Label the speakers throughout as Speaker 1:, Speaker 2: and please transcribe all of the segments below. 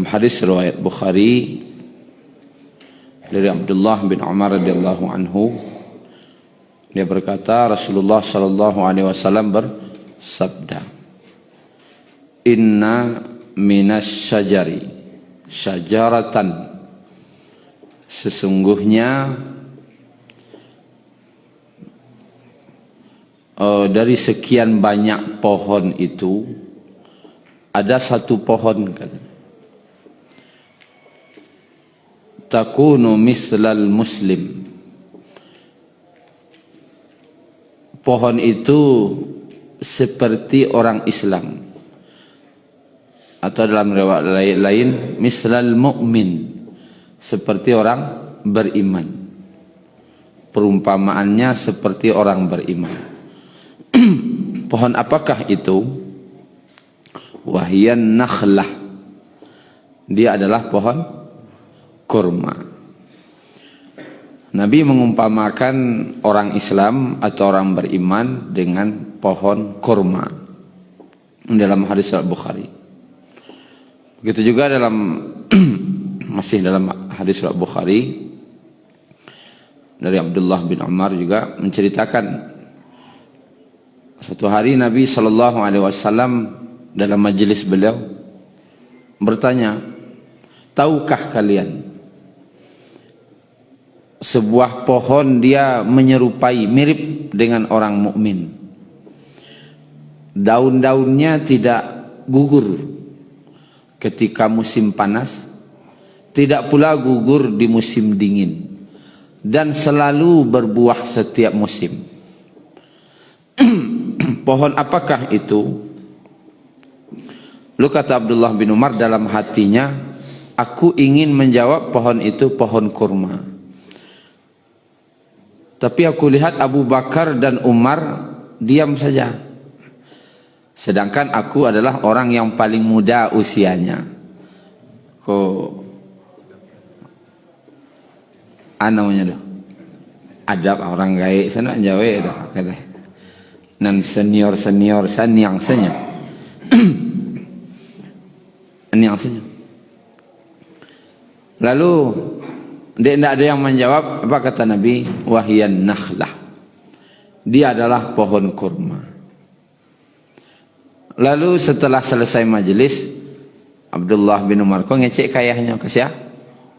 Speaker 1: hadis riwayat Bukhari dari Abdullah bin Umar radhiyallahu anhu, dia berkata Rasulullah sallallahu alaihi wasallam bersabda, "Inna minas syajari syajaratan," sesungguhnya dari sekian banyak pohon itu ada satu pohon, kata, takunu mislal muslim. Pohon itu seperti orang Islam, atau dalam riwayat lain mislal mu'min, seperti orang beriman. Perumpamaannya seperti orang beriman. Pohon apakah itu? Wahiyan nakhlah, dia adalah pohon kurma. Nabi mengumpamakan orang Islam atau orang beriman dengan pohon kurma dalam hadis Al-Bukhari. Begitu juga dalam masih dalam hadis Al-Bukhari dari Abdullah bin Umar juga menceritakan satu hari Nabi sallallahu alaihi wasallam dalam majelis beliau bertanya, "Tahukah kalian sebuah pohon dia menyerupai, mirip dengan orang mukmin. Daun-daunnya tidak gugur ketika musim panas, tidak pula gugur di musim dingin, dan selalu berbuah setiap musim." Pohon apakah itu? Lalu kata Abdullah bin Umar dalam hatinya, aku ingin menjawab pohon itu pohon kurma. Tapi aku lihat Abu Bakar dan Umar diam saja. Sedangkan aku adalah orang yang paling muda usianya. Namanya dah. Adab orang gaik sana Jawa dah kata. Nan senior sanyang senya. Yang senyum. Lalu dia tidak ada yang menjawab. Apa kata Nabi? Wahiyan nakhlah, dia adalah pohon kurma. Lalu setelah selesai majelis, Abdullah bin Umar kau ngecek kayahnya ke siapa?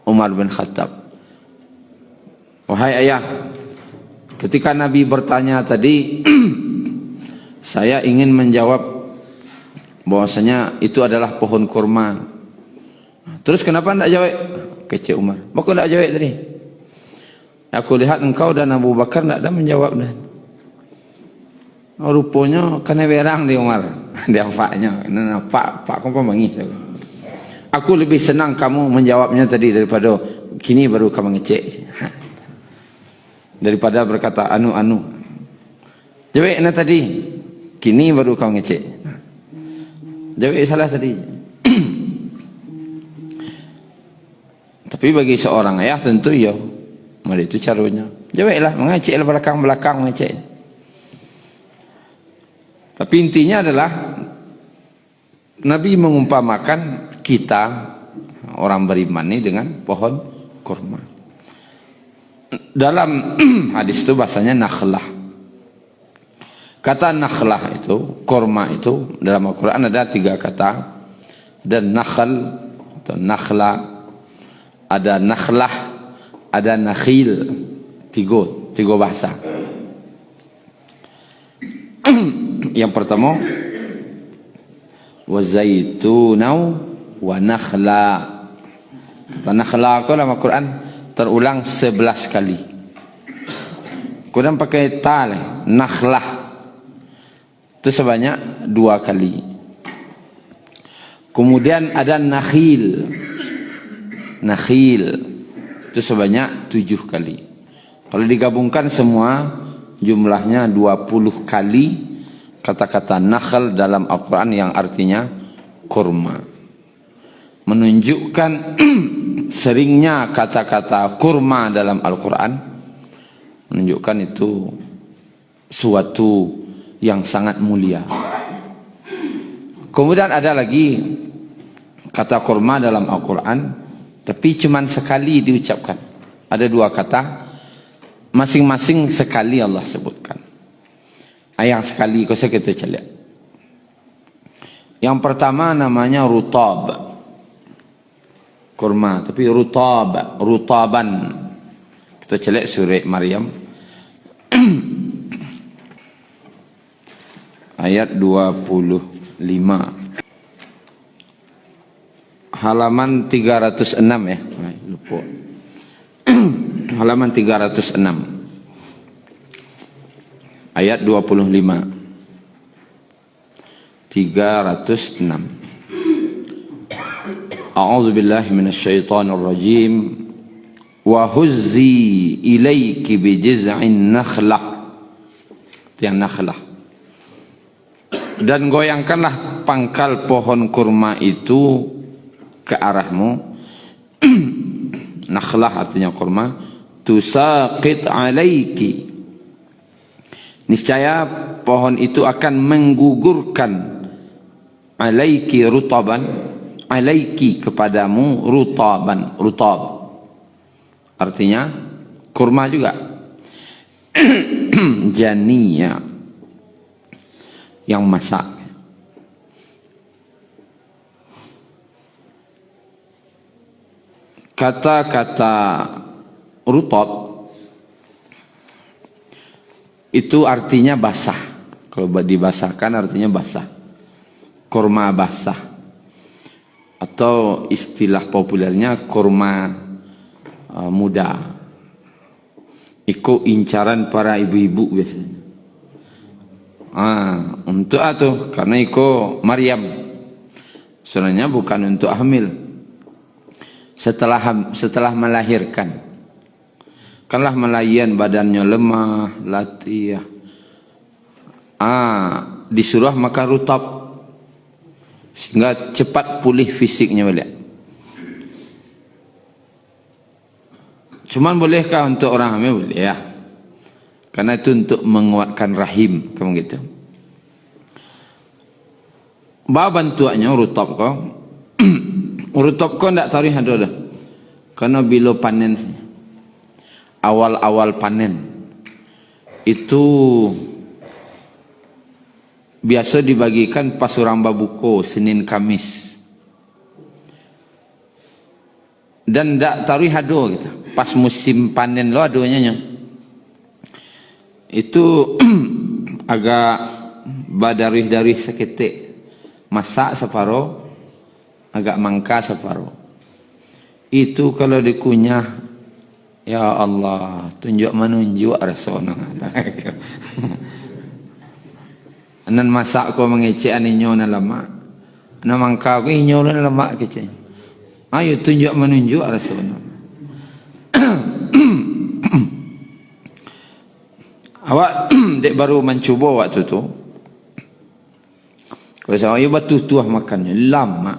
Speaker 1: Umar bin Khattab. Wahai ayah, ketika Nabi bertanya tadi saya ingin menjawab bahwasanya itu adalah pohon kurma. Terus kenapa tidak jawab? Kece Umar, kok tidak jawab tadi? Aku lihat engkau dan Abu Bakar tidak ada menjawab. Rupanya kena berang di Umar. Dia faknya, pak kau mengih. Aku lebih senang kamu menjawabnya tadi daripada kini baru kamu ngecek. Daripada berkata anu. Jawab tadi, kini baru kamu ngecek. Jawab salah tadi. Tapi bagi seorang ayah tentu ya, mari itu caranya. Jawablah, mengecek belakang mengecek. Tapi intinya adalah Nabi mengumpamakan kita orang beriman ini dengan pohon kurma. Dalam hadis itu bahasanya nakhlah. Kata nakhlah itu, kurma itu dalam Al-Quran ada 3 kata. Dan nakhl atau nakhla, ada nakhlah, ada nakhil. Tiga bahasa. Yang pertama, wa zaitunau wa nakhla. Kata nakhla itu dalam Al-Quran terulang 11 kali. Kemudian pakai ta, nakhlah itu sebanyak 2 kali. Kemudian ada nakhil itu sebanyak 7 kali. Kalau digabungkan semua jumlahnya 20 kali kata-kata nakhl dalam Al-Quran yang artinya kurma. Menunjukkan seringnya kata-kata kurma dalam Al-Quran, menunjukkan itu suatu yang sangat mulia. Kemudian ada lagi kata kurma dalam Al-Quran, tapi cuma sekali diucapkan. Ada dua kata, masing-masing sekali Allah sebutkan. Yang sekali kau kita celiak. Yang pertama namanya rutab, kurma, tapi rutab, rutaban. Kita celiak surah Maryam ayat 25, halaman 306 ya. Lupa. Halaman 306 ayat 25. 306. A'udzu billahi minasyaitonir rajim. Wa huzzi ilayki bi jiz'in nakhlah. Yang nakhlah. Dan goyangkanlah pangkal pohon kurma itu ke arahmu. Nakhlah artinya kurma. Tusaqit alaiki. Niscaya pohon itu akan menggugurkan alaiki rutaban, alaiki kepadamu rutaban, rutab. Artinya kurma juga. Janiya, yang masak. Kata-kata rutab itu artinya basah. Kalau dibasahkan artinya basah. Kurma basah. Atau istilah populernya kurma muda. Ikut incaran para ibu-ibu biasanya. Untuk itu karena ikut Maryam. Sebenarnya bukan untuk hamil. Setelah melahirkan. Kanlah melayan badannya lemah, latih. Disuruh makan rutab sehingga cepat pulih fisiknya balik. Cuman bolehkah untuk orang hamil? Boleh ya. Karena itu untuk menguatkan rahim, kamu gitu. Bawa bantuannya rutab kau. Rutab kau tidak tahu ada dah. Karena bila panen, awal-awal panen itu biasa dibagikan pas orang babuko Senin Kamis. Dan tidak tahu hado gitu. Pas musim panen lo adonya itu agak badarih-darih seketik, masak separuh, agak mangka separuh. Itu kalau dikunyah, ya Allah, tunjuk menunjuk rasanya. Anan masak ko mengecek aninyo na lama, na mangka ko inyo na lama kecek. Ayo tunjuk menunjuk rasanya. Awak dek baru mencuba waktu tu. Kalau saya ayo batu tuah makannya lama.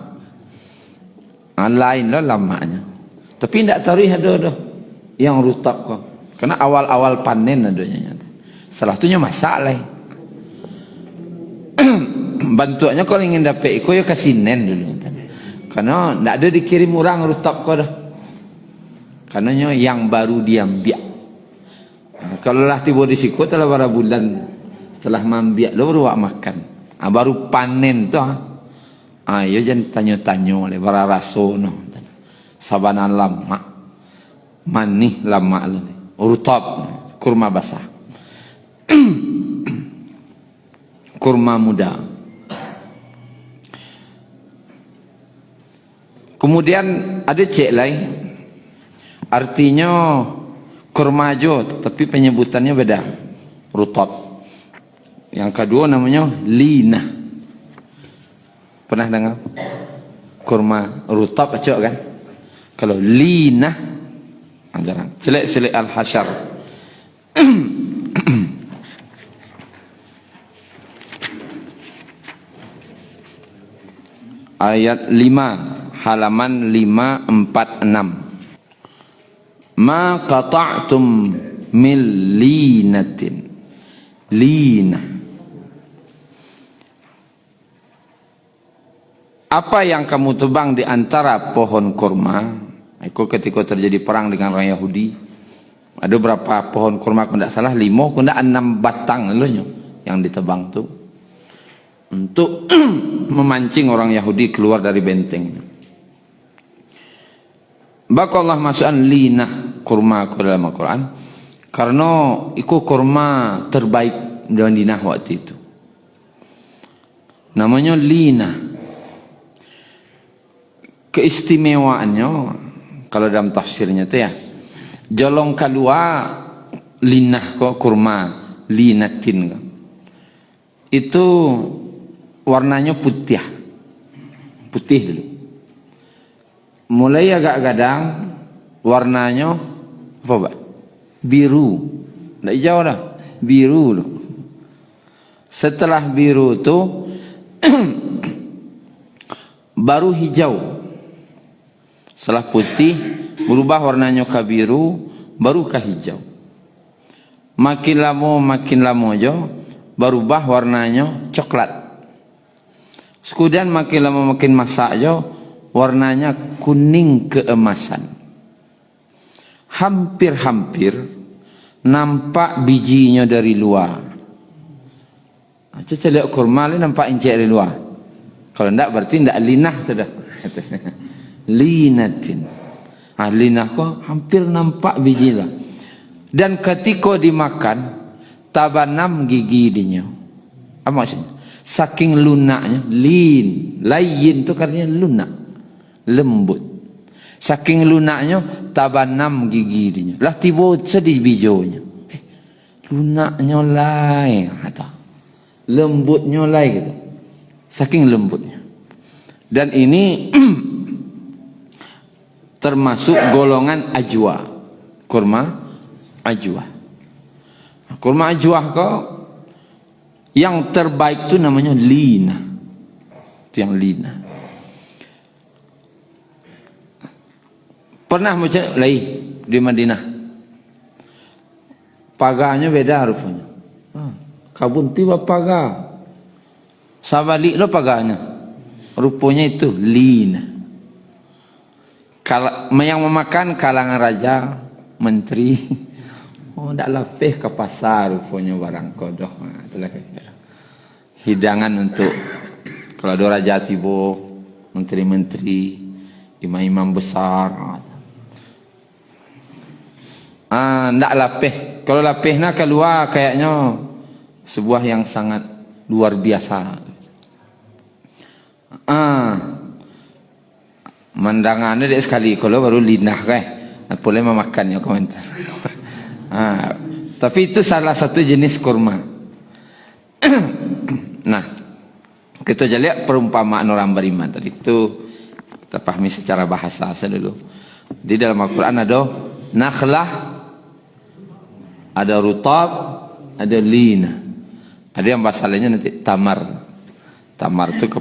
Speaker 1: Lain lah lamanya. Tapi tidak tahu ada dah yang rutab kok. Karena awal-awal panen adanya. Salah tunya masalah. Bantuannya kalau ingin dapat iko ya kasinen dulu. Karena tidak ada dikirim orang rutab kok dah. Karena yang baru diambil. Kalau lah tiba di siku telah berapa bulan telah mambiak lo baru makan. Baru panen tu. Ya jangan tanya-tanya oleh para rasul no. Sabana lama. Manih lama le. Rutab, kurma basah. Kurma muda. Kemudian ada cek lain. Artinya kurma jo, tapi penyebutannya beda. Rutab. Yang kedua namanya lina. Pernah dengar? Kurma rutab acok kan? Kalau lina, jarang. Selek-selek Al-Hasyar. Ayat 5, halaman 546. Ma qata'tum min linatin. Lina. apa yang kamu tebang di antara pohon kurma? Itu ketika terjadi perang dengan orang Yahudi, ada berapa pohon kurma, kalau tidak salah 5, kalau tidak 6 batang lalunya yang ditebang tuh untuk memancing orang Yahudi keluar dari bentengnya. Maka Allah masukkan linah kurma ke dalam Al-Quran karena itu kurma terbaik di Madinah waktu itu. Namanya linah. Keistimewaannya kalau dalam tafsirnya itu ya, jolong keluar linah kok kurma linatin itu warnanya putih dulu, mulai agak gadang warnanya apa Pak? Biru, tidak hijau dah, biru loh. Setelah biru itu baru hijau. Setelah putih berubah warnanya ke biru, baru ke hijau. Makin lama aja berubah warnanya coklat. Kemudian makin lama makin masak aja warnanya kuning keemasan. Hampir-hampir nampak bijinya dari luar. Coba lihat kurma ni nampak encik dari luar. Kalau tidak berarti tidak linah sudah. Linatin. Linah kok hampir nampak biji lah. Dan ketika dimakan tabanam gigi dinya. Apa maksudnya? Saking lunaknya, layin tu katanya lunak, lembut. Saking lunaknya tabanam gigi dinya. Lah tiba sedih bijonya. Lunaknya lain kata. Lembutnya lain gitu. Saking lembutnya. Dan ini termasuk golongan ajwa, kurma ajwa. Kurma ajwa kok yang terbaik itu namanya lina. Itu yang lina. Pernah macam lain di Madinah. Paganya beda rupanya. Kabun tiba paga. Sabalik lo paganya. Rupanya itu lina. Yang memakan kalangan raja, menteri. Oh, tak lapih ke pasar rupanya barang kodoh. Itulah hidangan untuk kalau ada raja tiba, menteri-menteri, imam-imam besar. Tak lapih. Kalau lapihnya keluar kayaknya sebuah yang sangat luar biasa. Mandangannya dek sekali kalau baru linah boleh memakannya komentar. Tapi itu salah satu jenis kurma. Nah, kita lihat perumpamaan orang beriman tadi itu kita pahami secara bahasa dulu. Di dalam Al-Quran ada nakhlah, ada rutab, ada lina. Ada yang bahasa lainnya nanti tamar. Tamar itu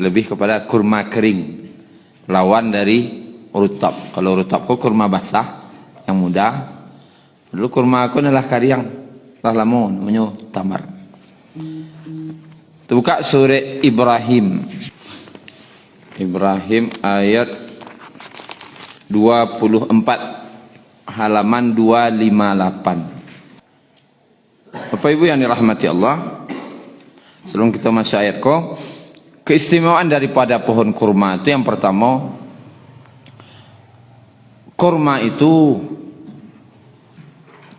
Speaker 1: lebih kepada kurma kering. Lawan dari rutab. Kalau rutab itu kurma basah yang muda. Dulu kurma aku adalah kariang. Lah lama namanya tamar. Buka surah Ibrahim. Ibrahim ayat 24 halaman 258. Bapak Ibu yang dirahmati Allah, sebelum kita masuk ayat keistimewaan daripada pohon kurma itu yang pertama, kurma itu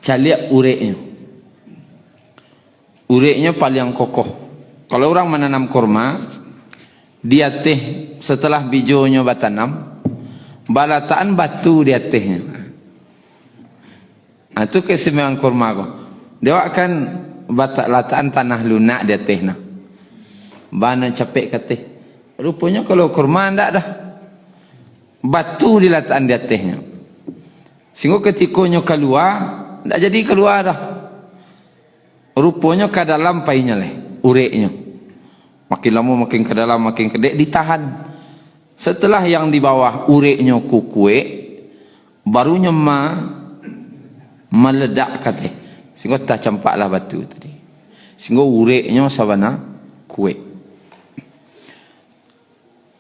Speaker 1: caliak ureknya. Ureknya paling kokoh. Kalau orang menanam kurma, dia teh setelah bijonya batanam, balataan batu di atasnya. Itu keistimewaan kurma kok. Dia akan lataan tanah lunak di atasnya. Bana capek kateh. Rupanya kalau kurma ndak dah. Batu dilataan di atasnya. Sehingga ketikanya keluar, ndak jadi keluar dah. Rupanya ke dalam painya ureknya. Makin lama makin ke dalam makin kedek ditahan. Setelah yang di bawah ureknya kukue, barunya meledak kateh. Sehingga tak campaklah batu tadi. Sehingga ureknya sabana kue.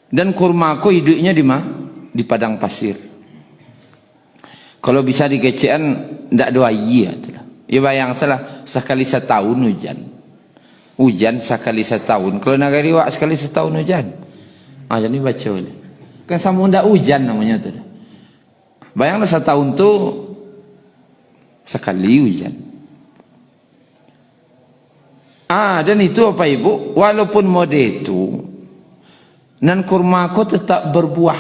Speaker 1: Dan kurma aku hidupnya di mana? Di padang pasir. Kalau bisa dikecean, ndak doa iya. Ya bayang salah, sekali setahun hujan. Hujan sekali setahun. Kalau negeri wak sekali setahun hujan. Jadi baca boleh. Kan sama ndak hujan namanya tu. Bayanglah setahun tu sekali hujan. Dan itu apa ibu? Walaupun mode itu, nan kurma aku tetap berbuah.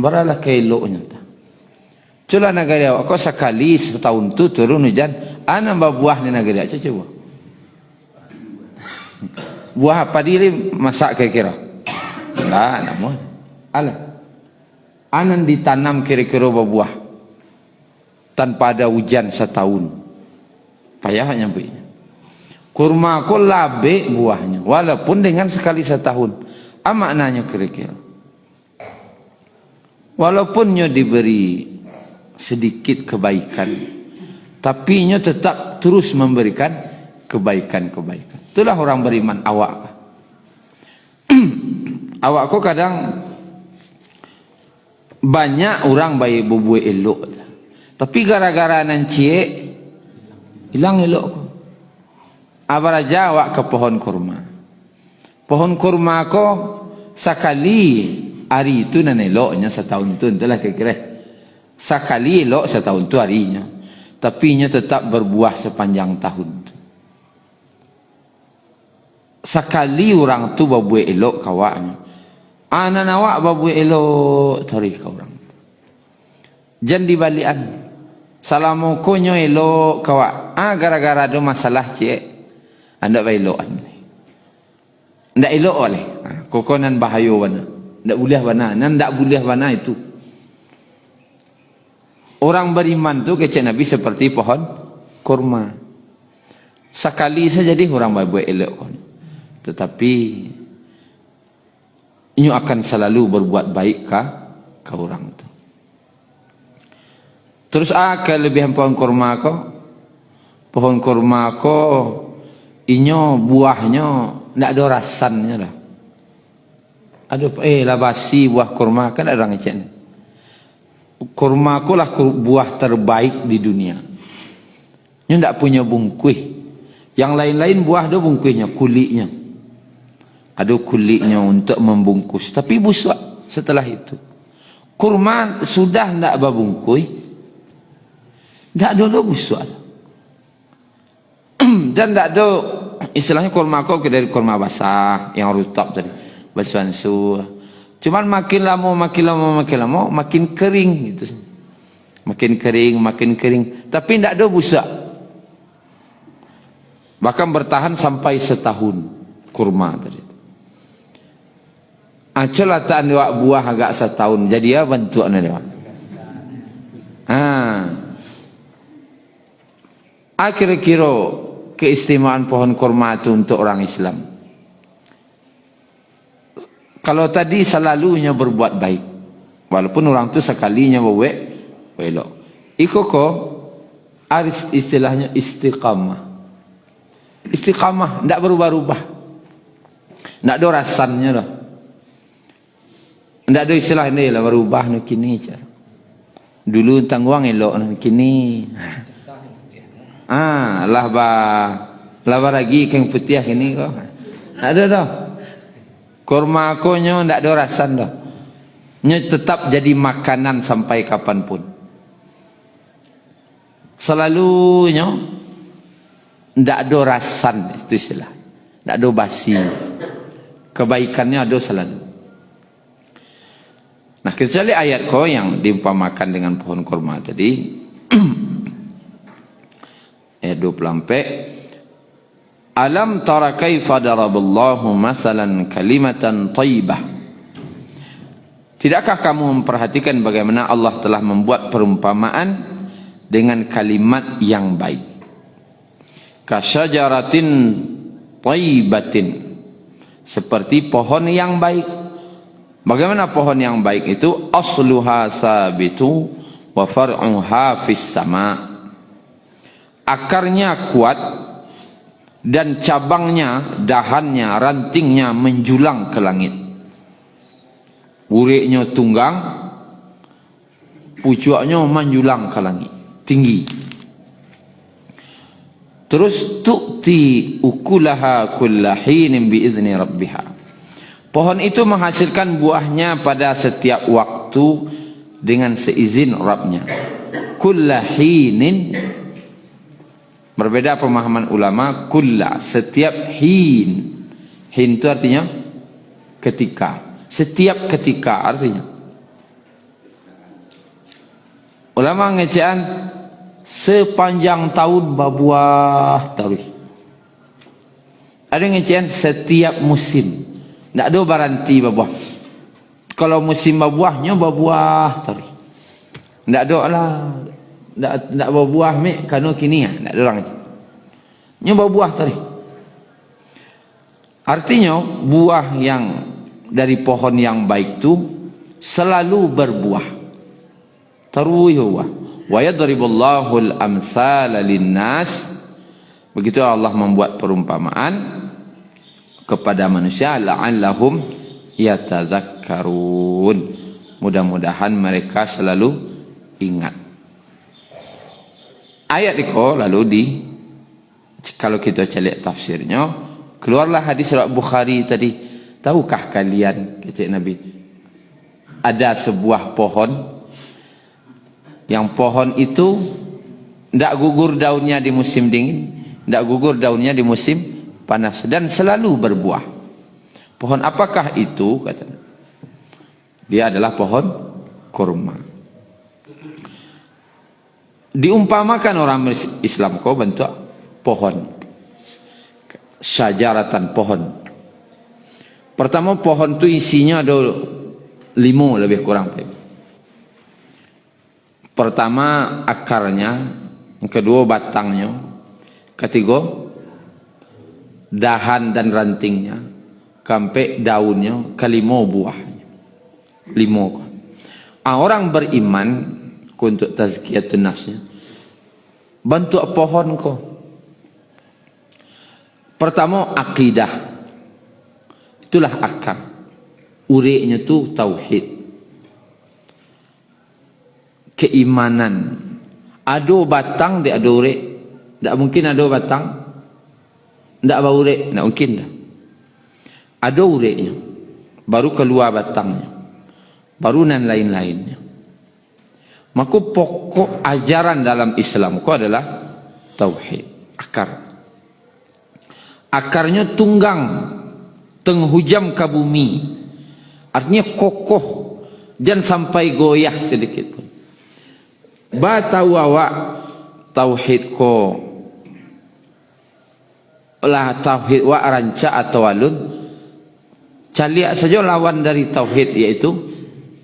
Speaker 1: Beralah keeloknya. Cula negara awak kau sekali setahun tu turun hujan, nambah buah ni negara awak coba. Buah apa dia masak kira-kira? Enggak, namun alah. Anan ditanam kira-kira berbuah tanpa ada hujan setahun. Payahnya begini. Kurma aku labe buahnya, walaupun dengan sekali setahun. Apa maknanya kira-kira? Walaupun nyo diberi sedikit kebaikan, tapi nyo tetap terus memberikan kebaikan-kebaikan. Itulah orang beriman awak. Awakku kadang banyak orang baik berbuat elok, tapi gara-gara nancie hilang elok. Abaraja awak ke pohon kurma. Pohon kurma ko sekali hari itu nan eloknya setahun tu, itulah kira-kira. Sekali elok setahun tu harinya, tapi nya tetap berbuah sepanjang tahun. Sekali orang tu berbuat elok kawaknya, anak awak berbuat elok tarikh kau orang. Jangan dibalikan. Salamukonyo elok kawak. Gara-gara ada masalah cik, anda belokan. Ndak elok oleh. Kokonan bahaya wana. Ndak boleh wana, nan ndak boleh wana itu. Orang beriman tu kecek Nabi seperti pohon kurma. Sekali saja dia orang berbuat elok kon. Tetapi inyo akan selalu berbuat baik ke orang tu. Terus kelebihan pohon kurma ko. Pohon kurma ko inyo buahnya ndak ada rasannya dah. Ada labasi buah kurma kan ada orang cek. Kurma aku lah buah terbaik di dunia. Ini tidak punya bungkuih. Yang lain-lain buah ada bungkuihnya, kulitnya. Ada kulitnya untuk membungkus. Tapi busuk setelah itu. Kurma sudah tidak berbungkuih. Tidak ada busuk. Dan tidak ada, istilahnya kurma aku dari kurma basah, yang rutab tadi. Basuhan su. Cuman makin lama makin kering gitu. Makin kering, tapi tidak ada busak. Bahkan bertahan sampai setahun kurma tadi. Acola tak ada buah agak setahun. Jadi ya bentuknya dia. Kira-kira keistimewaan pohon kurma itu untuk orang Islam. Kalau tadi selalunya berbuat baik, walaupun orang tu sekalinya berbuat elok. Iko ko aris istilahnya istiqamah. Istiqamah tidak berubah-ubah, tidak ada rasanya dah. Tidak ada istilah ini lah berubah nak kini cara. Dulu tangguang elok nak kini. Laba lagi keng putih kini ko. Ada dah. Kurma aku nyo ndak ada rasan dah. Nyo tetap jadi makanan sampai kapanpun. Selalu nyo ndak ada rasan, itu istilah. Ndak ada basi. Kebaikannya ada selalu. Nah, kecuali ayat ko yang diumpamakan dengan pohon kurma tadi. Ayat 24. Alam tara kaifa daraballahu masalan kalimatan thayyibah. Tidakkah kamu memperhatikan bagaimana Allah telah membuat perumpamaan dengan kalimat yang baik? Kasyajaratin thayyibatin, seperti pohon yang baik. Bagaimana pohon yang baik itu? Asluha sabitu wa far'uha fis sama. Akarnya kuat dan cabangnya, dahannya, rantingnya menjulang ke langit. Uriknya tunggang, pucuknya manjulang ke langit, tinggi. Terus tu'ti ukulaha kullahinin biizni rabbiha. Pohon itu menghasilkan buahnya pada setiap waktu dengan seizin Rabbnya. Kullahinin, berbeda pemahaman ulama. Kulla, setiap hin. Hin itu artinya ketika. Setiap ketika artinya. Ulama ngecaan sepanjang tahun berbuah terus. Ada yang ngecaan setiap musim. Tak ada baranti berbuah. Kalau musim berbuahnya berbuah terus. Tak ada lah. Tak berbuah mek kerana kini tak ada orang. Nya berbuah terus. Artinya buah yang dari pohon yang baik tu selalu berbuah. Terus buah. Wa yadribullahu al-amsala lin-nas. Begitu Allah membuat perumpamaan kepada manusia la'allahum yatadzakkarun. Mudah-mudahan mereka selalu ingat. Ayat itu lalu kalau kita cari tafsirnya, keluarlah hadis riwayat Bukhari tadi. Tahukah kalian, kata Nabi, ada sebuah pohon yang pohon itu tidak gugur daunnya di musim dingin, tidak gugur daunnya di musim panas, dan selalu berbuah. Pohon apakah itu? Kata dia adalah pohon kurma. Diumpamakan orang Islam kau bentuk pohon, syajaratan, pohon. Pertama, pohon tu isinya ada 5 lebih kurang. Pertama akarnya, yang kedua batangnya, ketiga dahan dan rantingnya, sampai daunnya, kelima buahnya. 5. Orang beriman untuk tazkiyatun nafsnya, bentuk pohon ko. Pertama akidah. Itulah akar. Uriknya tu tauhid. Keimanan. Ada batang, dia ada urik. Tak mungkin ada batang, tak ada urik. Tak mungkin dah. Ada uriknya, baru keluar batangnya, baru dan lain-lainnya. Maka pokok ajaran dalam Islam itu adalah tauhid. Akar. Akarnya tunggang, tenghujam ke bumi. Artinya kokoh, jangan sampai goyah sedikit pun. Ba tahu awak tauhid ko lah, tauhid wa ranca atau alun, caliak saja lawan dari tauhid, yaitu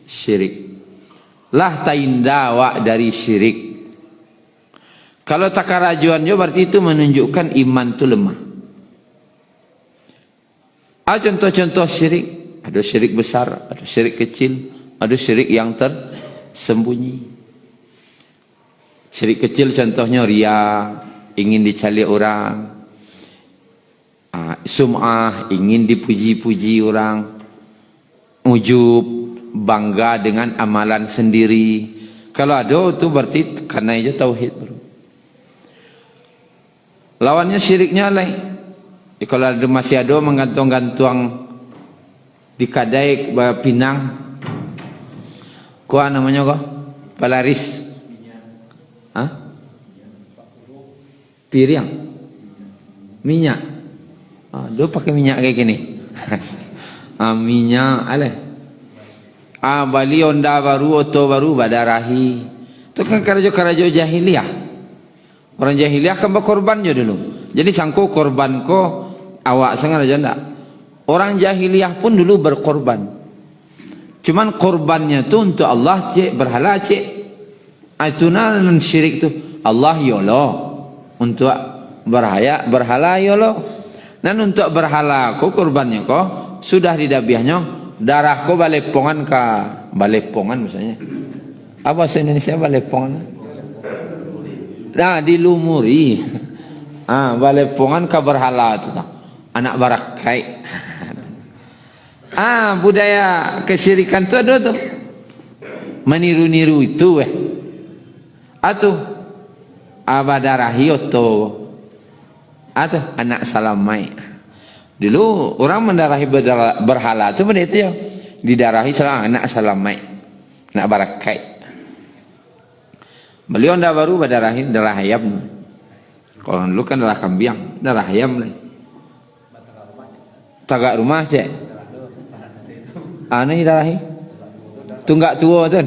Speaker 1: syirik. Lah tainda wa dari syirik. Kalau takarajuannya berarti itu menunjukkan iman itu lemah. Contoh-contoh syirik, ada syirik besar, ada syirik kecil, ada syirik yang tersembunyi. Syirik kecil contohnya riya, ingin dicali orang. Sum'ah, ingin dipuji-puji orang. Ujub, bangga dengan amalan sendiri. Kalau ada itu berarti karena itu tauhid. Lawannya syiriknya lain. Kalau ada masih ada menggantung-gantung di kadai Pinang, kau namanya kau palaris, piring, minyak. Dia pakai minyak kayak gini. Minyak, aleh. Bali onda baru, oto baru, badarahi. Itu kan karajo-karajo jahiliyah. Orang jahiliyah kan berkorbannya dulu. Jadi sangko korban ko awak sengaja ndak. Orang jahiliyah pun dulu berkorban. Cuman korbannya tu untuk Allah, cik, berhala, cik. Itu nan syirik tu. Allah yolo untuk berhala yolo. Dan untuk berhala ko korbannya ko sudah didabiahnya darah ko balepongan ka balepongan misalnya. Apa bahasa Indonesia balepongan? Nah, dilumuri. Balepongan ka berhala tu tak. Anak barakai. budaya kesyirikan tu ada tu. Meniru-niru itu Atuh abadarahi atau anak salamai. Dulu orang mendarahi berhala tu benda itu ya. Didarahi anak salamai. Nak barakai. Beliau dah baru badarahin darah ayam. Kalau dulu kan darah kambing, darah ayam lah. Tagak rumah cek. Ini darahi. Tunggak tua tu.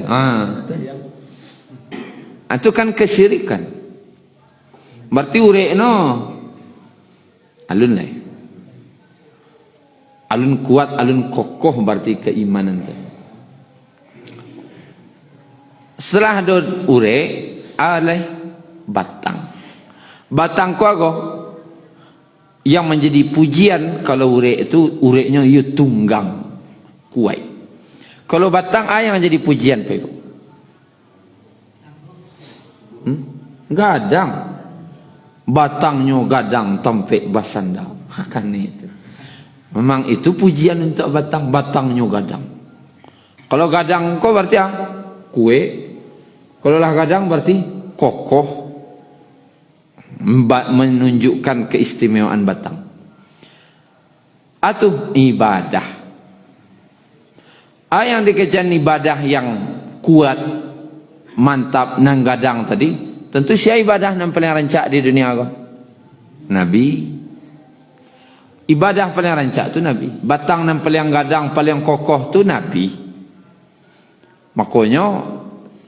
Speaker 1: Itu kan kesyirikan. Berarti urek no. Alun lah. Alun kuat, alun kokoh berarti keimanan tu. Setelah ada urek, alai batang. Batang ku ago yang menjadi pujian kalau urek itu ureknya ia tunggang kuat. Kalau batang yang menjadi pujian pe. Gadang. Batangnya gadang tampek basandau. Kan itu. Memang itu pujian untuk batang, batangnya gadang. Kalau gadang kau berarti kue. Kalau lah gadang berarti kokoh. Menunjukkan keistimewaan batang. Atau ibadah. Yang dikejar ibadah yang kuat, mantap, nang gadang tadi, tentu siapa ibadah yang paling rancak di dunia ko? Nabi. Ibadah paling rancak tu Nabi. Batang yang paling gadang, paling kokoh tu Nabi. Makanya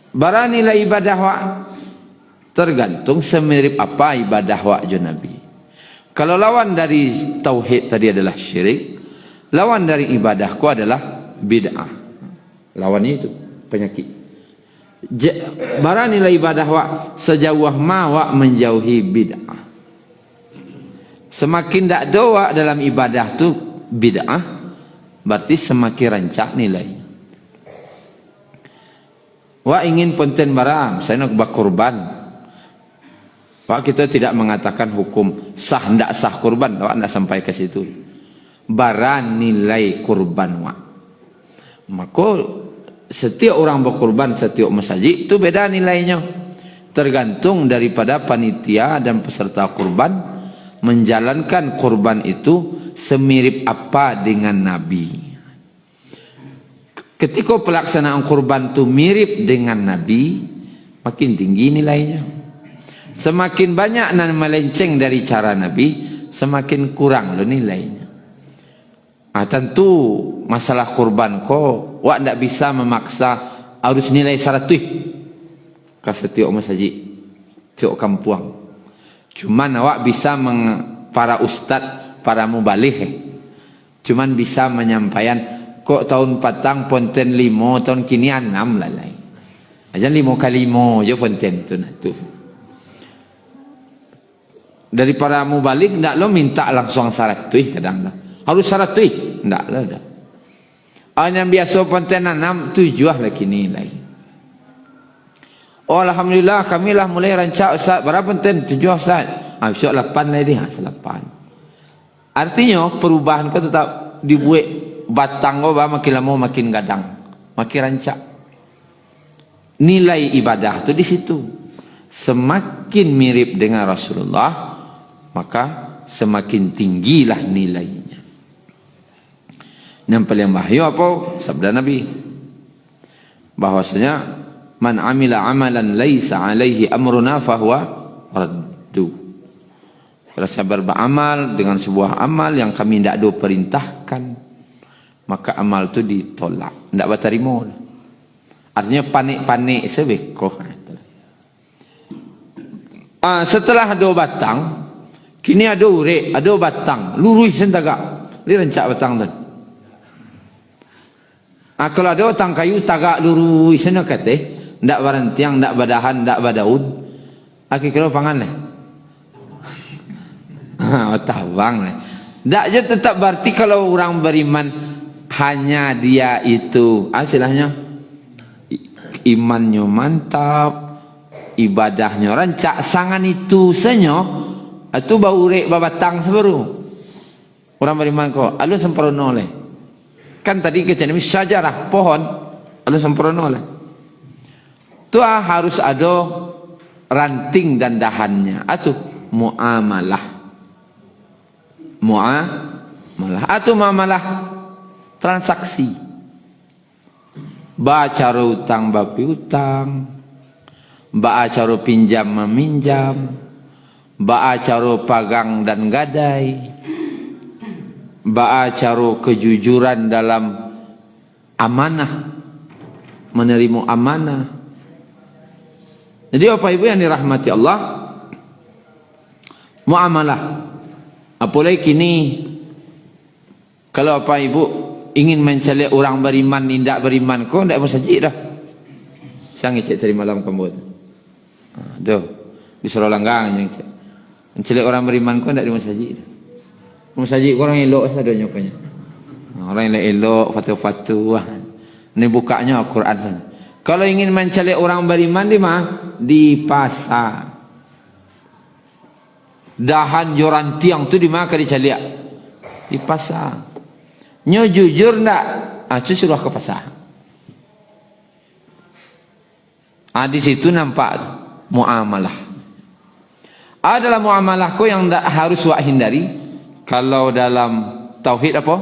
Speaker 1: baranilah ibadah wa tergantung semirip apa ibadah wa jo Nabi. Kalau lawan dari tauhid tadi adalah syirik, lawan dari ibadahku adalah bid'ah. Lawannya itu penyakit. Baranilah ibadah wa sejauh ma menjauhi bid'ah. Semakin tak doa dalam ibadah tu bid'ah, berarti semakin rancak nilainya. Wa ingin ponten barang, saya nak berkorban. Wa kita tidak mengatakan hukum sah ndak sah kurban, wa ndak sampai ke situ. Baran nilai kurban wa. Maka setiap orang berkorban setiap masjid itu beda nilainya. Tergantung daripada panitia dan peserta kurban menjalankan kurban itu semirip apa dengan Nabi. Ketika pelaksanaan kurban itu mirip dengan Nabi, makin tinggi nilainya. Semakin banyak dan melenceng dari cara Nabi, semakin kurang lo nilainya. Tentu masalah kurban ko, wak ndak bisa memaksa harus nilai 100 ke setiap masjid, setiap kampung. Cuman awak bisa para ustad, para mubalih, cuman bisa menyampaikan kok tahun patang ponten 5, tahun kini 6 lalai. Aja 5 kali 5 je ponten tu nak tu. Dari para mubalih ndak lo minta langsung 100 kadang lah. Harus 100 ndak lah dah. Yang biasa ponten 6 7 lah kini lain. Oh alhamdulillah kami lah mulai rancak Ustaz. Berapa ponten? 7 Ustaz. Besok 8 lagi ha 8. Artinya perubahan kau tetap dibuat batang kau makin lama makin gadang, makin rancak. Nilai ibadah tu di situ. Semakin mirip dengan Rasulullah, maka semakin tinggilah nilainya. Yang paling bahaya apa? Sabda Nabi. Bahwasanya man amila amalan laisa alaihi amruna fahuwa raddu. Kalau saya beramal dengan sebuah amal yang kami tidak ada perintahkan, maka amal itu ditolak, tidak berterima. Artinya panik-panik sebekoh. Setelah ada batang, kini ada urek, ada batang, lurus sentagak. Dia rancak batang tu. Kalau ada batang kayu tagak lurus sana kata, ndak berhentiang, ndak badahan, ndak badaud. Kira pangan lah. Tawang lah. Ndak je tetap berarti kalau orang beriman hanya dia itu, istilahnya imannya mantap, ibadahnya rancak, sangan itu senyo, itu bau rek babatang sebaru. Orang beriman kok, alu sempurna oleh. Kan tadi kita ini syajarah, pohon. Ada sempurna lah. Itu harus ada ranting dan dahannya. Atau muamalah. Muamalah. Atau muamalah transaksi. Bacara utang bapi utang. Bacara pinjam meminjam. Bacara pagang dan gadai. Bacara kejujuran dalam amanah, menerima amanah. Jadi Bapak Ibu yang dirahmati Allah, muamalah. Apalagi kini kalau Bapak Ibu ingin mencari orang beriman, tidak beriman, kau tidak bersajid dah. Saya ngecek tadi malam kamu tu. Aduh, disuruh langgang ngecek. Mencari orang beriman, kau tidak di masjid. Masjid orang elok saja nyokanya. Orang yang elok, fatu-fatuan. Ini bukanya Al-Quran sana. Kalau ingin mencari orang beriman di mana? Di pasar. Dahan joran tiang tu di mana dicari? Di pasar. Nyo jujur ndak? Acu suruh ke pasar. Di situ nampak muamalah. Adalah muamalah ko yang ndak harus wak hindari. Kalau dalam tauhid apa?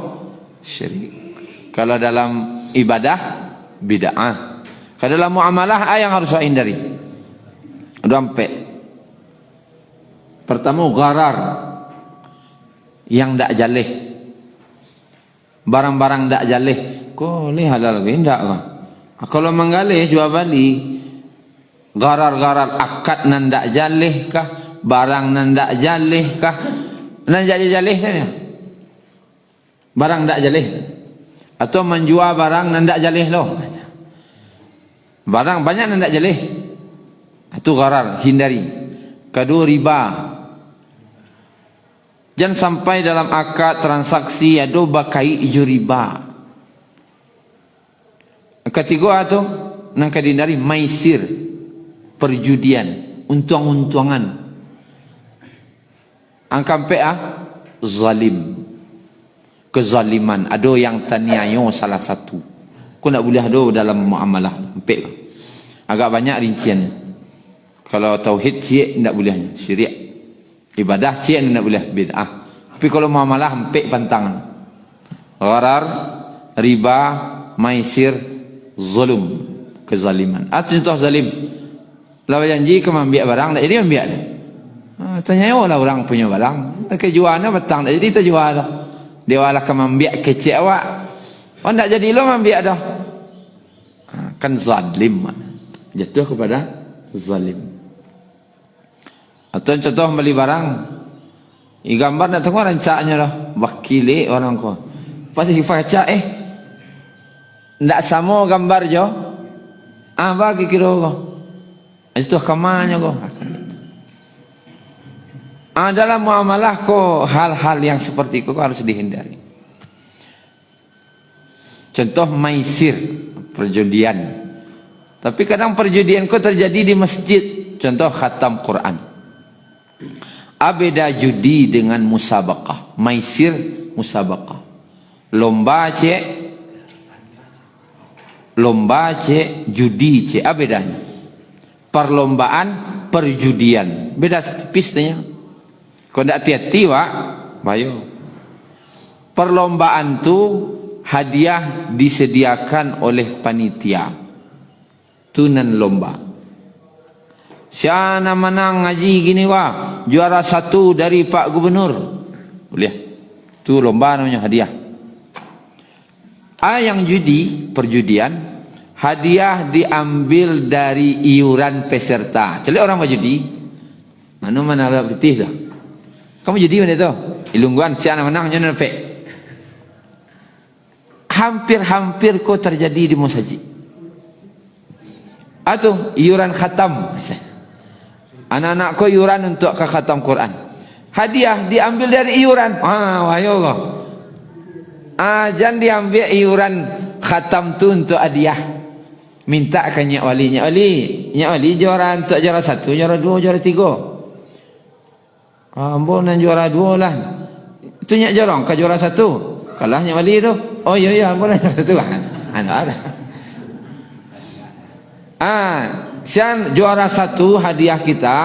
Speaker 1: Syirik. Kalau dalam ibadah bid'ah. Kalau dalam muamalah yang harus wak hindari. Dompet. Pertama gharar. Yang ndak jaleh. Barang-barang ndak jaleh. Kok ni halal ke ndak kah? Kalau menggalih jual bali. Gharar-gharar akad nan ndak jaleh kah? Barang nan ndak jaleh kah? Nan jaleh saja. Barang ndak jaleh. Atau menjual barang nan ndak jaleh loh. Barang banyak nan ndak jaleh. Itu gharar, hindari. Kedua riba. Jangan sampai dalam akad transaksi ada bakai ijo riba. Ketiga itu nang kadindari maisir, perjudian, untuang-untuangan. Angkampe zalim, kezaliman. Ada yang taniayo salah satu. Kau nak boleh ada dalam muamalah. Agak banyak rinciannya. Kalau tauhid cik tidak bolehnya, syirik. Ibadah cik tidak boleh, bid'ah. Tapi kalau muamalah empik pantangan. Gharar, riba, maisir, zulum, kezaliman. Atau contoh zalim. Lawa janji kau ambil barang, tak jadi ambil dah. Tanya lah orang punya barang. Kejualannya petang tak jadi terjual dah. Dia walah kau ambil kecik awak. Oh tak jadi lo ambil dah. Kan zalim. Jatuh kepada zalim. Atau contoh beli barang. Gambar nak tengok rancaknya lah. Wakili orang kau. Pasti baca tak sama gambar jo. Bagi kira kau. Itu kamarnya kau. Dalam muamalah kau hal-hal yang seperti itu kau harus dihindari. Contoh maisir, perjudian. Tapi kadang perjudian kau terjadi di masjid. Contoh khatam Quran. Beda judi dengan musabaqah. Maisir, musabaqah. Lomba cek, judi cek. Bedanya. Perlombaan, perjudian. Beda tipisnya. Kau tidak hati-hati wak, bayo. Perlombaan tu hadiah disediakan oleh panitia. Tunan lomba. Siapa menang ngaji gini wak, juara 1 dari Pak Gubernur. Boleh. Tu lomba namanya hadiah. Yang judi, perjudian, hadiah diambil dari iuran peserta. Jadi orang berjudi, mana ada putih dah. Kamu jadi mana tu? Ilungguan siapa menang nyonya pe. Hampir-hampir kau terjadi di masjid. Atau iuran khatam. Anak-anak kau iuran untuk ke khatam Quran. Hadiah diambil dari iuran. Wahyo kau. Jangan diambil iuran khatam tu untuk hadiah. Minta ke Nyak Wali. Nyak Wali juara untuk juara 1, juara 2, juara 3. Ambon dan juara 2 lah. Itu Nyak Jorong ke juara 1. Kalah Nyak Wali tu. Oh iya boleh itu kan. Ada. Sian juara 1 hadiah kita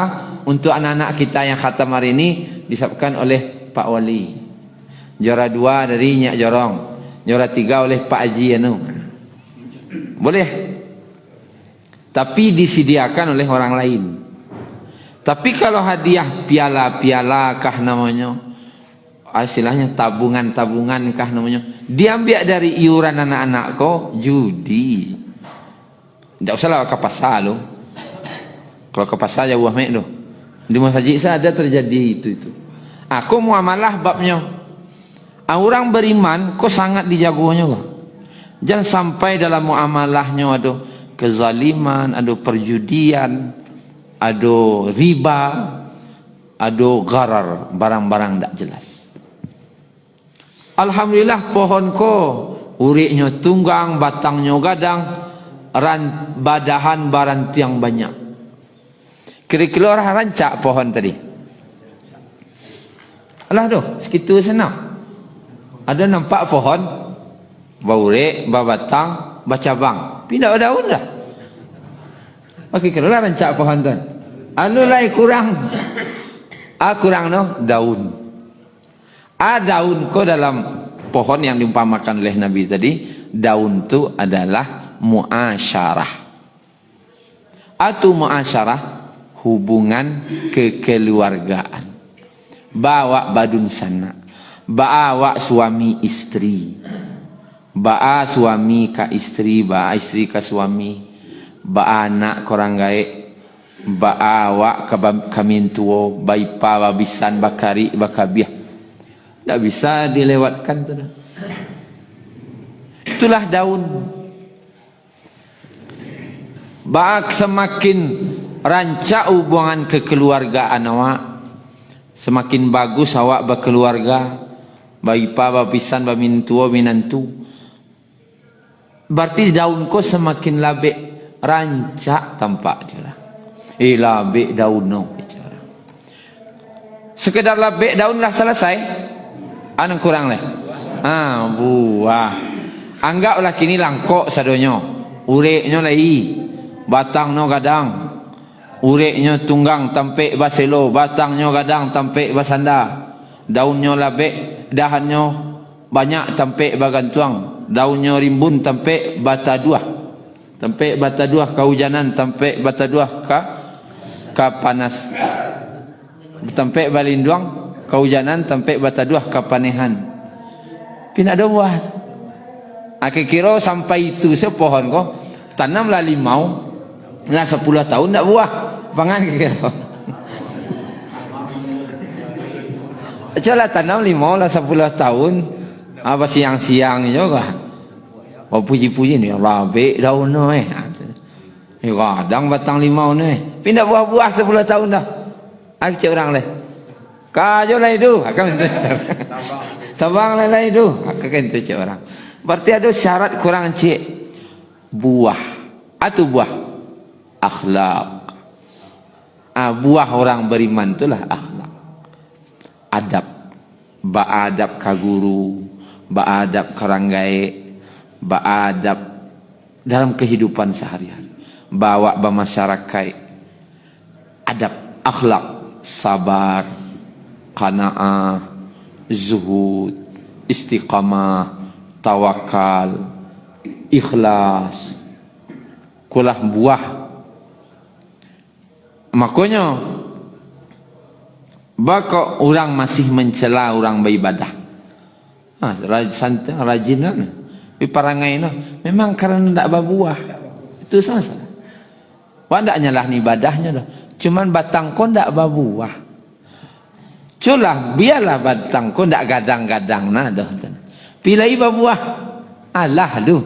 Speaker 1: untuk anak-anak kita yang khatam hari ini disabkan oleh Pak Wali. Juara 2 dari Nyak Jorong. Juara 3 oleh Pak Haji anu. Boleh. Tapi disediakan oleh orang lain. Tapi kalau hadiah piala-piala kah namanya, istilahnya tabungan-tabungan kah namanya, diambil dari iuran anak-anak kau, judi. Tidak usahlah ke pasar lo. Kalau ke pasar jauh mek lo. Di masjid saya ada terjadi itu. Aku muamalah babnya. Orang beriman kok sangat dijagonya kok. Jangan sampai dalam muamalahnya ada kezaliman, ada perjudian, ada riba, ada gharar, barang-barang tak jelas. Alhamdulillah pohon ko uriknya tunggang, batangnya gadang, badahan baranti yang banyak. Kira-kira orang rancak pohon tadi. Alah doh, sekitu sana. Ada nampak pohon, baurek, batang, bacabang. Pindah daun dah. Okey, kira lah rancak pohon tu. Anu lai kurang. Kurang no daun. Daun ko dalam pohon yang diumpamakan oleh Nabi tadi, daun tu adalah muasyarah. Atau muasyarah hubungan kekeluargaan. Bawa badun sana. Bawa suami istri. Bawa suami ka istri, bawa istri ka suami. Bawa anak korang gaek. Bawa kamintuo, baipa, babisan, bakari, bakabiah. Tak bisa dilewatkan tu dah. Itulah daun. Bak semakin rancak hubungan kekeluargaan awak, semakin bagus awak berkeluarga, baipa, babisan, bamintuo, minantu. Berarti daun ko semakin labik rancak tampak dia. Labik daun no bicara. Sekedar labik daun lah selesai. Anu kurang leh. Buah. Anggaplah kini langkok sadonyo. Ureknya lai. Batangnya gadang. Ureknya tunggang tampek baselo. Batangnya gadang tampek basanda. Daunnya labik. Dahannya banyak tampek bagantuang. Daunnya rimbun tampek bata dua. Tampek bata dua kehujanan. Tampek bata dua ka panas. Tampek balinduang kehujanan, tampek bata dua kapanehan. Pina ada buah. Kira sampai itu sepohon ko tanamlah limau, lah 10 tahun tak buah. Pangan kira. Coba tanam limau lah 10 tahun. Apa siang-siang juga. Oh puji-puji ni labik daun no kadang batang limau ni. Pindah buah-buah 10 tahun dah. Cik orang leh. Kajo lah itu. Akan itu. Sabang lah itu. Akan itu cik orang. Berarti ada syarat kurang cik. Buah. Atau buah. Akhlak. Buah orang beriman itulah akhlak. Adab. Ba'adab ka guru. Ba'adab karanggai. Ba'adab dalam kehidupan sehari-hari. Bawa bermasyarakat. Adab. Akhlak. Sabar, qanaah, zuhud, istiqamah, tawakal, ikhlas. Kulah buah. Makanya baka orang masih mencela orang beribadah. Rajin kan. Tapi parangai no, memang karena tidak berbuah. Itu salah. Wah tidak nyalah ibadahnya dah. Cuman batang ko ndak berbuah. Culah biarlah batang ko ndak gadang-gadang nah dah. Pilai berbuah. Alah lu.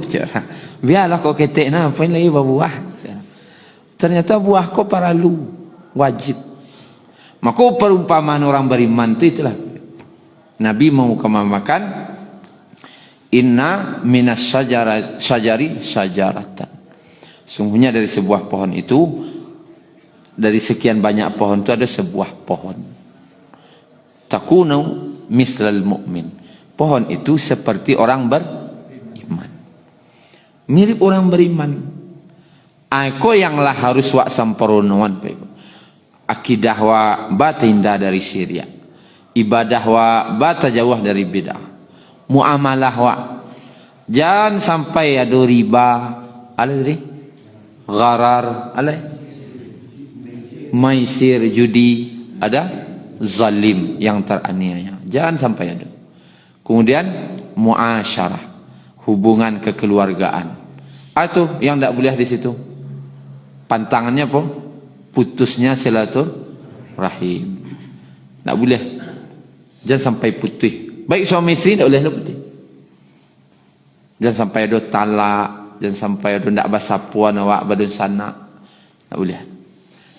Speaker 1: Biarlah kau ketek nah pilai berbuah. Ternyata buah ko paralu wajib. Maka perumpamaan orang beriman itu itulah. Nabi mengumpamakan inna minas syajari syajaratan. Sungguhnya dari sebuah pohon itu, dari sekian banyak pohon itu ada sebuah pohon. Takunu mislal mu'min. Pohon itu seperti orang mirip orang beriman. Aku yang lah harus wak samparonoan, akidah wa bata indah dari syiria, ibadah wa bata jauh dari bid'ah, muamalah wa jangan sampai ada riba, ada tadi gharar, ada maisir, judi, ada zalim yang teraniaya, jangan sampai ada. Kemudian muasyarah, hubungan kekeluargaan, itu yang tidak boleh di situ. Pantangannya apa? Putusnya silaturahim. Tak boleh. Jangan sampai putih. Baik suami istri tak boleh putih. Jangan sampai ada talak, jangan sampai ada ndak basapuan awak badun sana. Tak boleh.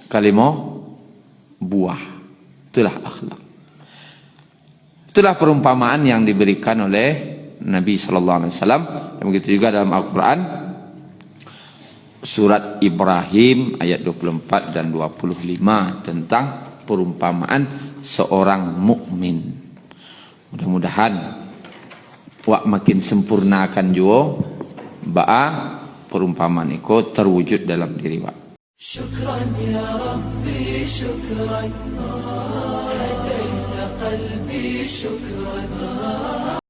Speaker 1: Kalimah buah. Itulah akhlak. Itulah perumpamaan yang diberikan oleh Nabi sallallahu alaihi wasallam. Dan begitu juga dalam Al-Qur'an surat Ibrahim ayat 24 dan 25 tentang perumpamaan seorang mukmin. Mudah-mudahan wak makin sempurnakan juga ba'a perumpamaan itu terwujud dalam diri wak. Syukran ya Rabbi, syukran hadaita qalbi, syukran.